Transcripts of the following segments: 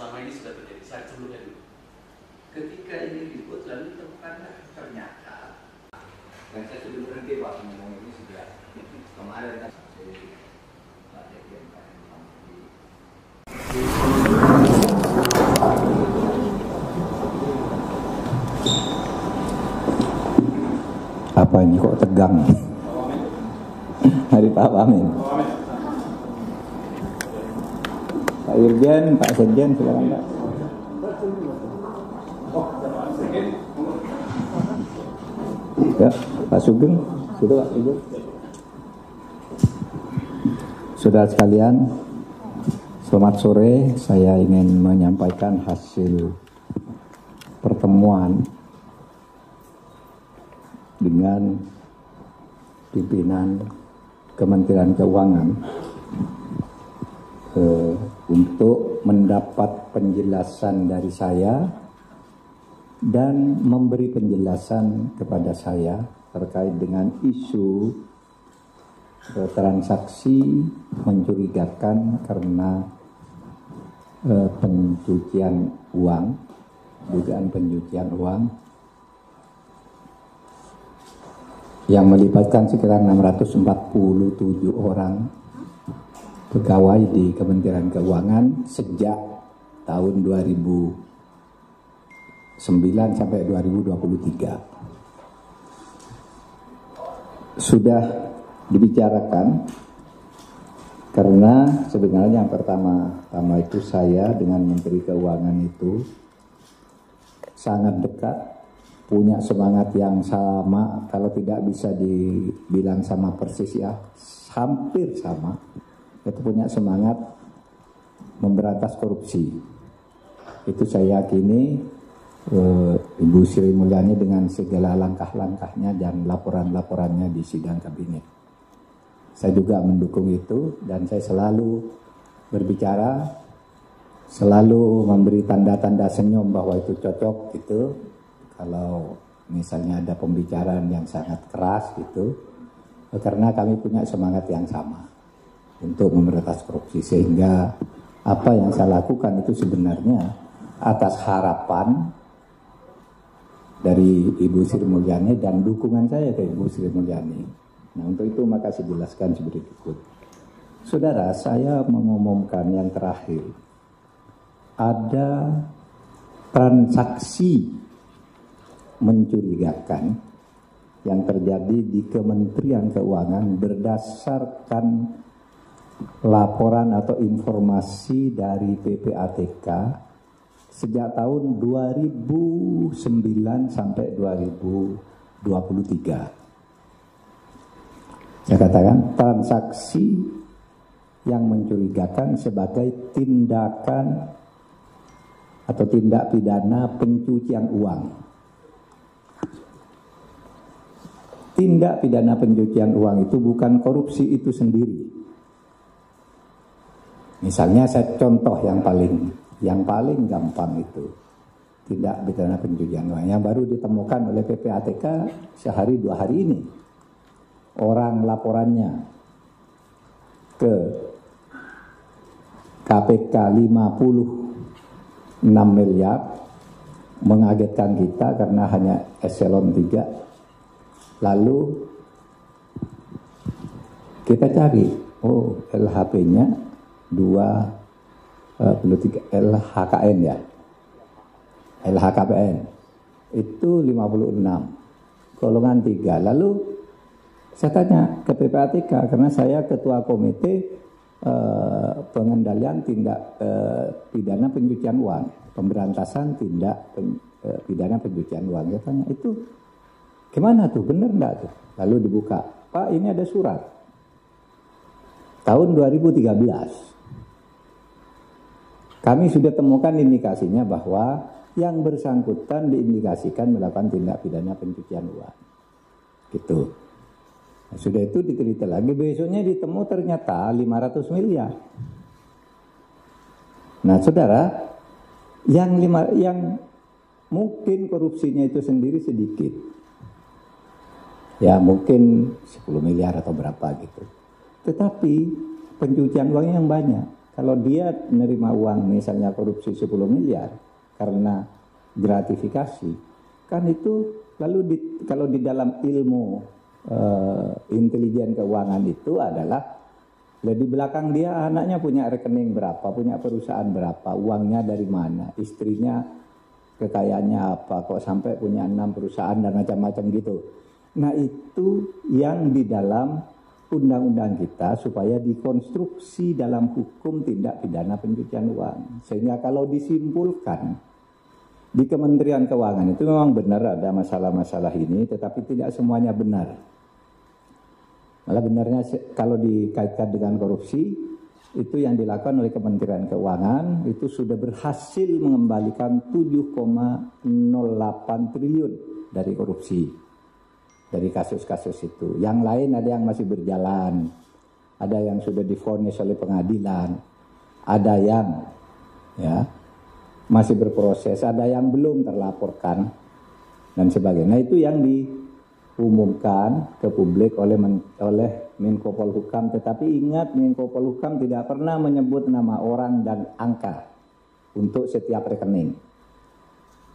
selama ini sudah terjadi saat sebelumnya dulu. Ketika ini ribut lalu ditemukan ternyata, dan saya sudah berhenti waktu ngomong ini sudah kemarin kan apa ini kok tegang? Hari Pak Amin. Pak Irjen, Pak Sekjen, silakan Pak. Ya, Pak Sugeng, sudah Pak Ibu. Saudara sekalian, selamat sore. Saya ingin menyampaikan hasil pertemuan dengan pimpinan Kementerian Keuangan untuk mendapat penjelasan dari saya dan memberi penjelasan kepada saya terkait dengan isu transaksi mencurigakan karena pencucian uang, dugaan pencucian uang yang melibatkan sekitar 647 orang pegawai di Kementerian Keuangan sejak tahun 2009 sampai 2023. Sudah dibicarakan karena sebenarnya yang pertama itu saya dengan Menteri Keuangan itu sangat dekat, punya semangat yang sama, kalau tidak bisa dibilang sama persis ya, hampir sama. Itu punya semangat memberantas korupsi. Itu saya yakini Ibu Sri Mulyani dengan segala langkah-langkahnya dan laporan-laporannya di sidang kabinet. Saya juga mendukung itu dan saya selalu berbicara, selalu memberi tanda-tanda senyum bahwa itu cocok gitu. Kalau misalnya ada pembicaraan yang sangat keras gitu, karena kami punya semangat yang sama untuk memberantas korupsi, sehingga apa yang saya lakukan itu sebenarnya atas harapan dari Ibu Sri Mulyani dan dukungan saya ke Ibu Sri Mulyani. Nah, untuk itu maka saya jelaskan seperti berikut. Saudara, saya mengumumkan yang terakhir, ada transaksi mencurigakan yang terjadi di Kementerian Keuangan berdasarkan laporan atau informasi dari PPATK sejak tahun 2009 sampai 2023. Saya katakan transaksi yang mencurigakan sebagai tindakan atau tindak pidana pencucian uang. Tindak pidana pencucian uang itu bukan korupsi itu sendiri. Misalnya saya contoh yang paling gampang itu tindak pidana pencucian uang yang baru ditemukan oleh PPATK sehari 2 hari ini. Orang laporannya ke KPK 56 miliar, mengagetkan kita karena hanya eselon 3. Lalu kita cari, oh LHP-nya 23 LHKN ya, LHKPN itu 56 golongan 3. Lalu saya tanya ke PPATK karena saya ketua komite pengendalian tindak pidana pencucian uang, pemberantasan tindak pidana pencucian uang. Saya tanya itu gimana tuh, bener enggak tuh? Lalu dibuka, Pak ini ada surat tahun 2013. Kami sudah temukan indikasinya bahwa yang bersangkutan diindikasikan melakukan tindak pidana pencucian uang. Gitu. Nah, sudah itu diteliti lagi, besoknya ditemu ternyata 500 miliar. Nah saudara, yang mungkin korupsinya itu sendiri sedikit. Ya mungkin 10 miliar atau berapa gitu. Tetapi pencucian uangnya yang banyak. Kalau dia menerima uang misalnya korupsi 10 miliar karena gratifikasi, kan itu lalu kalau di dalam ilmu intelijen keuangan itu adalah di belakang dia anaknya punya rekening berapa, punya perusahaan berapa, uangnya dari mana, istrinya kekayaannya apa, kok sampai punya 6 perusahaan dan macam-macam gitu. Nah itu yang di dalam undang-undang kita supaya dikonstruksi dalam hukum tindak pidana pencucian uang. Sehingga kalau disimpulkan di Kementerian Keuangan itu memang benar ada masalah-masalah ini, tetapi tidak semuanya benar. Malah benarnya kalau dikaitkan dengan korupsi, itu yang dilakukan oleh Kementerian Keuangan itu sudah berhasil mengembalikan 7,08 triliun dari korupsi, dari kasus-kasus itu. Yang lain ada yang masih berjalan, ada yang sudah divonis oleh pengadilan, ada yang masih berproses, ada yang belum terlaporkan dan sebagainya. Nah itu yang diumumkan ke publik oleh Menko Polhukam, tetapi ingat Menko Polhukam tidak pernah menyebut nama orang dan angka untuk setiap rekening.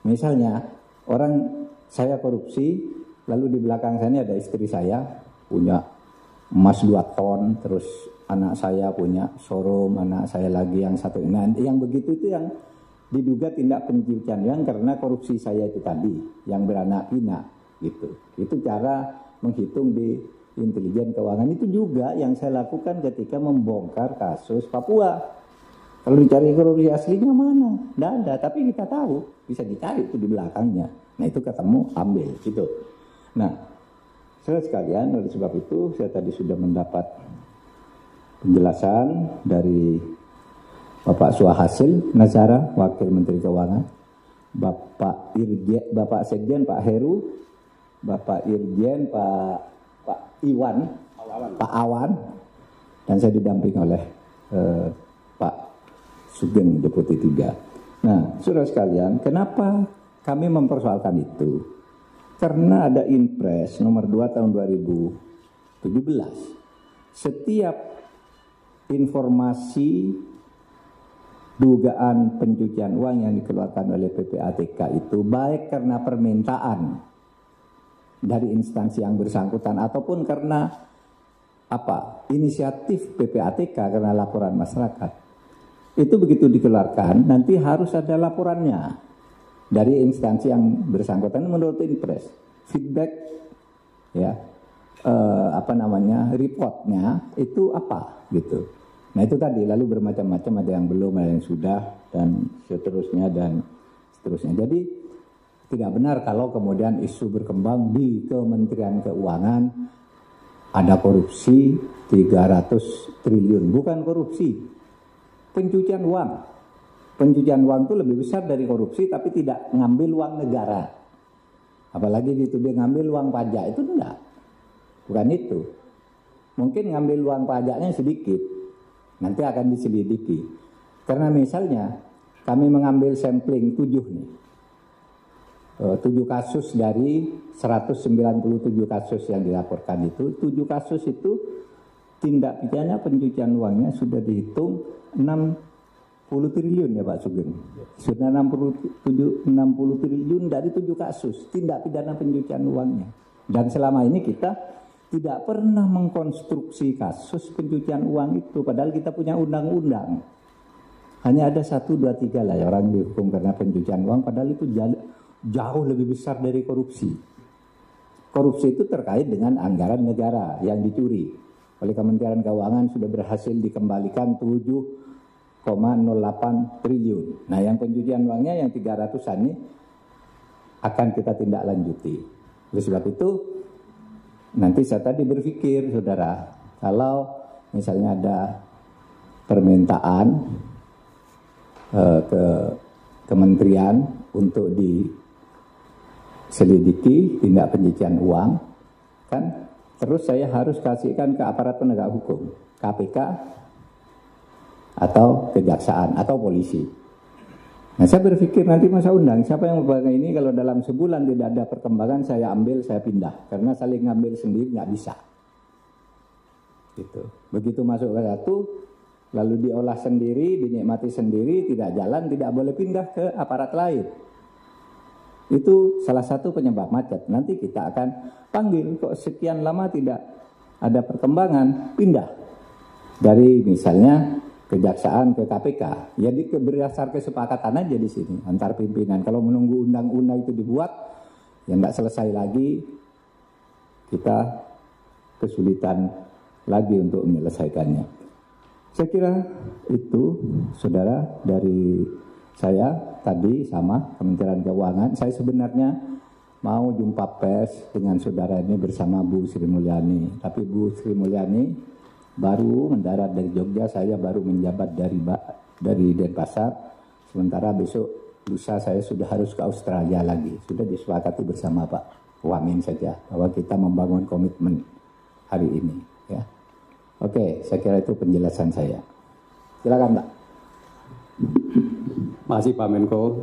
Misalnya orang saya korupsi, lalu di belakang saya ini ada istri saya punya emas 2 ton, terus anak saya punya showroom, anak saya lagi yang satu. Nah yang begitu itu yang diduga tindak pencucian uang karena korupsi saya itu tadi yang beranak pinak gitu. Itu cara menghitung di intelijen keuangan. Itu juga yang saya lakukan ketika membongkar kasus Papua. Kalau dicari korupsi aslinya mana? Tidak ada, tapi kita tahu bisa dicari itu di belakangnya. Nah itu ketemu, ambil gitu. Nah saudara sekalian, oleh sebab itu saya tadi sudah mendapat penjelasan dari Bapak Suhasil Nazara, Wakil Menteri Keuangan, Bapak Sekjen Pak Heru, Bapak Irjen Pak Iwan, Pak Awan, dan saya didampingi oleh Pak Sugeng Deputi 3. Nah, saudara sekalian, kenapa kami mempersoalkan itu? Karena ada Inpres nomor 2 tahun 2017. Setiap informasi dugaan pencucian uang yang dikeluarkan oleh PPATK itu baik karena permintaan dari instansi yang bersangkutan ataupun karena inisiatif PPATK karena laporan masyarakat, itu begitu dikeluarkan nanti harus ada laporannya dari instansi yang bersangkutan menurut Inpres, feedback reportnya itu apa gitu. Nah itu tadi, lalu bermacam-macam, ada yang belum, ada yang sudah, dan seterusnya. Jadi tidak benar kalau kemudian isu berkembang di Kementerian Keuangan ada korupsi 300 triliun. Bukan korupsi, pencucian uang. Pencucian uang itu lebih besar dari korupsi, tapi tidak ngambil uang negara. Apalagi dituding ngambil uang pajak, itu enggak. Bukan itu. Mungkin ngambil uang pajaknya sedikit, nanti akan diselidiki. Karena misalnya kami mengambil sampling 7 kasus dari 197 kasus yang dilaporkan itu, 7 kasus itu tindak pidana pencucian uangnya sudah dihitung 60 triliun ya Pak Sugeng. Sudah 60 triliun dari 7 kasus tindak pidana pencucian uangnya. Dan selama ini kita tidak pernah mengkonstruksi kasus pencucian uang itu, padahal kita punya undang-undang. Hanya ada 1, 2, 3 lah ya orang dihukum karena pencucian uang, padahal itu jauh lebih besar dari korupsi. Korupsi itu terkait dengan anggaran negara yang dicuri. Oleh Kementerian Keuangan sudah berhasil dikembalikan 7,08 triliun. Nah yang pencucian uangnya yang 300-an ini akan kita tindak lanjuti. Oleh sebab itu nanti saya tadi berpikir, saudara, kalau misalnya ada permintaan ke kementerian untuk diselidiki tindak pencucian uang, kan terus saya harus kasihkan ke aparat penegak hukum, KPK atau kejaksaan atau polisi. Nah saya berpikir nanti masa undang siapa yang membagikan ini, kalau dalam sebulan tidak ada perkembangan saya ambil, saya pindah, karena saling ngambil sendiri nggak bisa. Gitu. Begitu masuk ke satu lalu diolah sendiri, dinikmati sendiri, tidak jalan, tidak boleh pindah ke aparat lain. Itu salah satu penyebab macet. Nanti kita akan panggil, kok sekian lama tidak ada perkembangan, pindah. Dari misalnya kejaksaan ke KPK. Jadi berdasar kesepakatan aja di sini antar pimpinan. Kalau menunggu undang-undang itu dibuat, ya tidak selesai lagi, kita kesulitan lagi untuk menyelesaikannya. Saya kira itu, saudara, dari saya tadi sama Kementerian Keuangan. Saya sebenarnya mau jumpa pers dengan saudara ini bersama Bu Sri Mulyani. Tapi Bu Sri Mulyani baru mendarat dari Jogja, saya baru menjabat dari Denpasar. Sementara besok lusa saya sudah harus ke Australia lagi. Sudah disepakati bersama Pak Wamen saja bahwa kita membangun komitmen hari ini. Ya. Oke, saya kira itu penjelasan saya. Silakan, Pak. Makasih Pak Menko.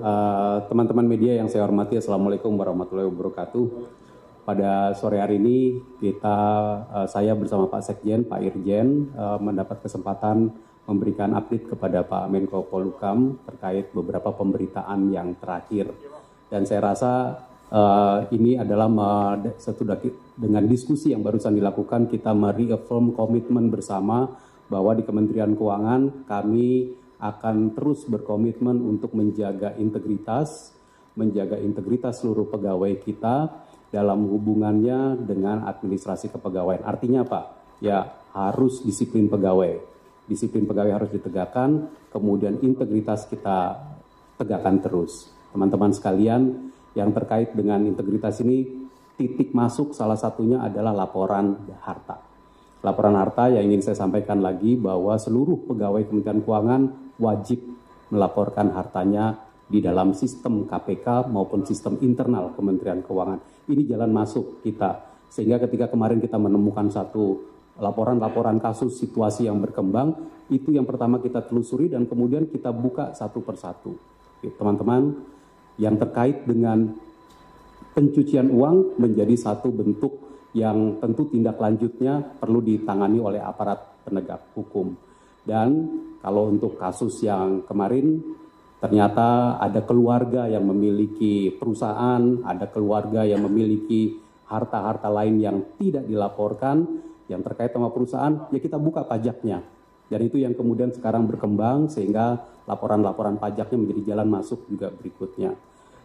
Teman-teman media yang saya hormati, Assalamualaikum warahmatullahi wabarakatuh. Pada sore hari ini saya bersama Pak Sekjen, Pak Irjen mendapat kesempatan memberikan update kepada Pak Menko Polhukam terkait beberapa pemberitaan yang terakhir. Dan saya rasa ini adalah dengan diskusi yang barusan dilakukan, kita mereaffirm komitmen bersama bahwa di Kementerian Keuangan kami akan terus berkomitmen untuk menjaga integritas seluruh pegawai kita dalam hubungannya dengan administrasi kepegawaian. Artinya apa? Ya harus disiplin pegawai. Disiplin pegawai harus ditegakkan, kemudian integritas kita tegakkan terus. Teman-teman sekalian, yang terkait dengan integritas ini, titik masuk salah satunya adalah laporan harta. Laporan harta yang ingin saya sampaikan lagi bahwa seluruh pegawai Kementerian Keuangan wajib melaporkan hartanya di dalam sistem KPK maupun sistem internal Kementerian Keuangan. Ini jalan masuk kita. Sehingga ketika kemarin kita menemukan satu laporan-laporan kasus situasi yang berkembang, itu yang pertama kita telusuri dan kemudian kita buka satu persatu. Teman-teman, yang terkait dengan pencucian uang menjadi satu bentuk yang tentu tindak lanjutnya perlu ditangani oleh aparat penegak hukum. Dan kalau untuk kasus yang kemarin, ternyata ada keluarga yang memiliki perusahaan, ada keluarga yang memiliki harta-harta lain yang tidak dilaporkan, yang terkait sama perusahaan, ya kita buka pajaknya. Dan itu yang kemudian sekarang berkembang sehingga laporan-laporan pajaknya menjadi jalan masuk juga berikutnya.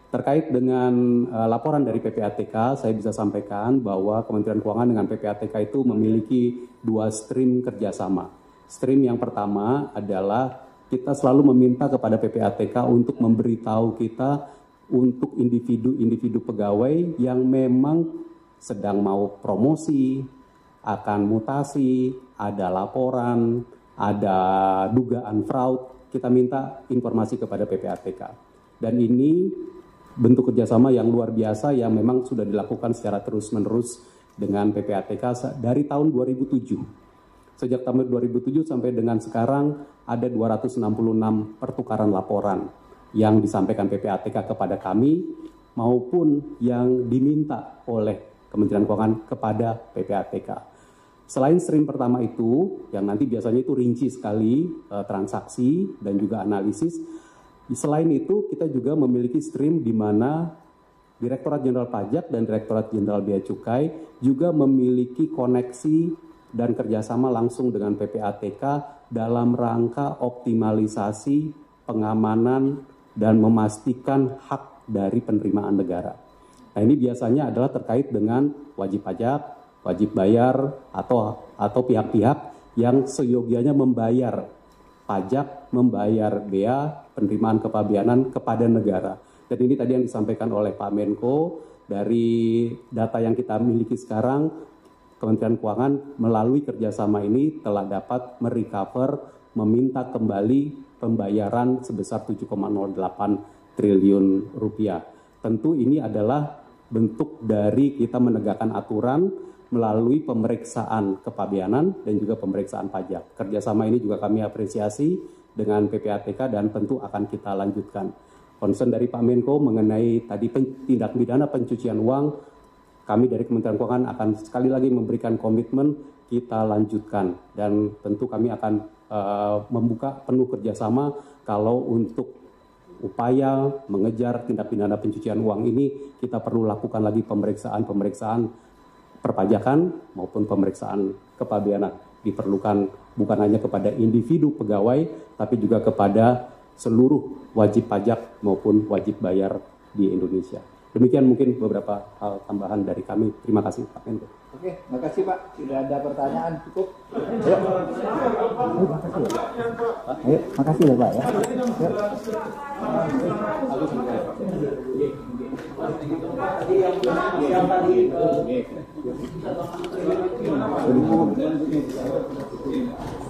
Terkait dengan laporan dari PPATK, saya bisa sampaikan bahwa Kementerian Keuangan dengan PPATK itu memiliki dua stream kerjasama. Stream yang pertama adalah kita selalu meminta kepada PPATK untuk memberitahu kita untuk individu-individu pegawai yang memang sedang mau promosi, akan mutasi, ada laporan, ada dugaan fraud, kita minta informasi kepada PPATK. Dan ini bentuk kerjasama yang luar biasa yang memang sudah dilakukan secara terus-menerus dengan PPATK dari tahun 2007. Sejak tahun 2007 sampai dengan sekarang ada 266 pertukaran laporan yang disampaikan PPATK kepada kami maupun yang diminta oleh Kementerian Keuangan kepada PPATK. Selain stream pertama itu, yang nanti biasanya itu rinci sekali transaksi dan juga analisis. Selain itu, kita juga memiliki stream di mana Direktorat Jenderal Pajak dan Direktorat Jenderal Bea Cukai juga memiliki koneksi dan kerjasama langsung dengan PPATK dalam rangka optimalisasi pengamanan dan memastikan hak dari penerimaan negara. Nah, ini biasanya adalah terkait dengan wajib pajak, wajib bayar, atau pihak-pihak yang seyogianya membayar pajak, membayar bea, penerimaan kepabeanan kepada negara. Dan ini tadi yang disampaikan oleh Pak Menko, dari data yang kita miliki sekarang, Kementerian Keuangan melalui kerjasama ini telah dapat merecover, meminta kembali pembayaran sebesar 7,08 triliun rupiah. Tentu ini adalah bentuk dari kita menegakkan aturan melalui pemeriksaan kepabeanan dan juga pemeriksaan pajak. Kerjasama ini juga kami apresiasi dengan PPATK dan tentu akan kita lanjutkan. Concern dari Pak Menko mengenai tadi tindak pidana pencucian uang, kami dari Kementerian Keuangan akan sekali lagi memberikan komitmen kita lanjutkan dan tentu kami akan membuka penuh kerjasama kalau untuk upaya mengejar tindak pidana pencucian uang ini kita perlu lakukan lagi pemeriksaan perpajakan maupun pemeriksaan kepabeanan. Diperlukan bukan hanya kepada individu pegawai tapi juga kepada seluruh wajib pajak maupun wajib bayar di Indonesia. Demikian mungkin beberapa hal tambahan dari kami. Terima kasih Pak Menko. Oke, makasih Pak. Tidak ada pertanyaan, cukup. Ayo. Ayo, makasih ya Pak ya. Ayo.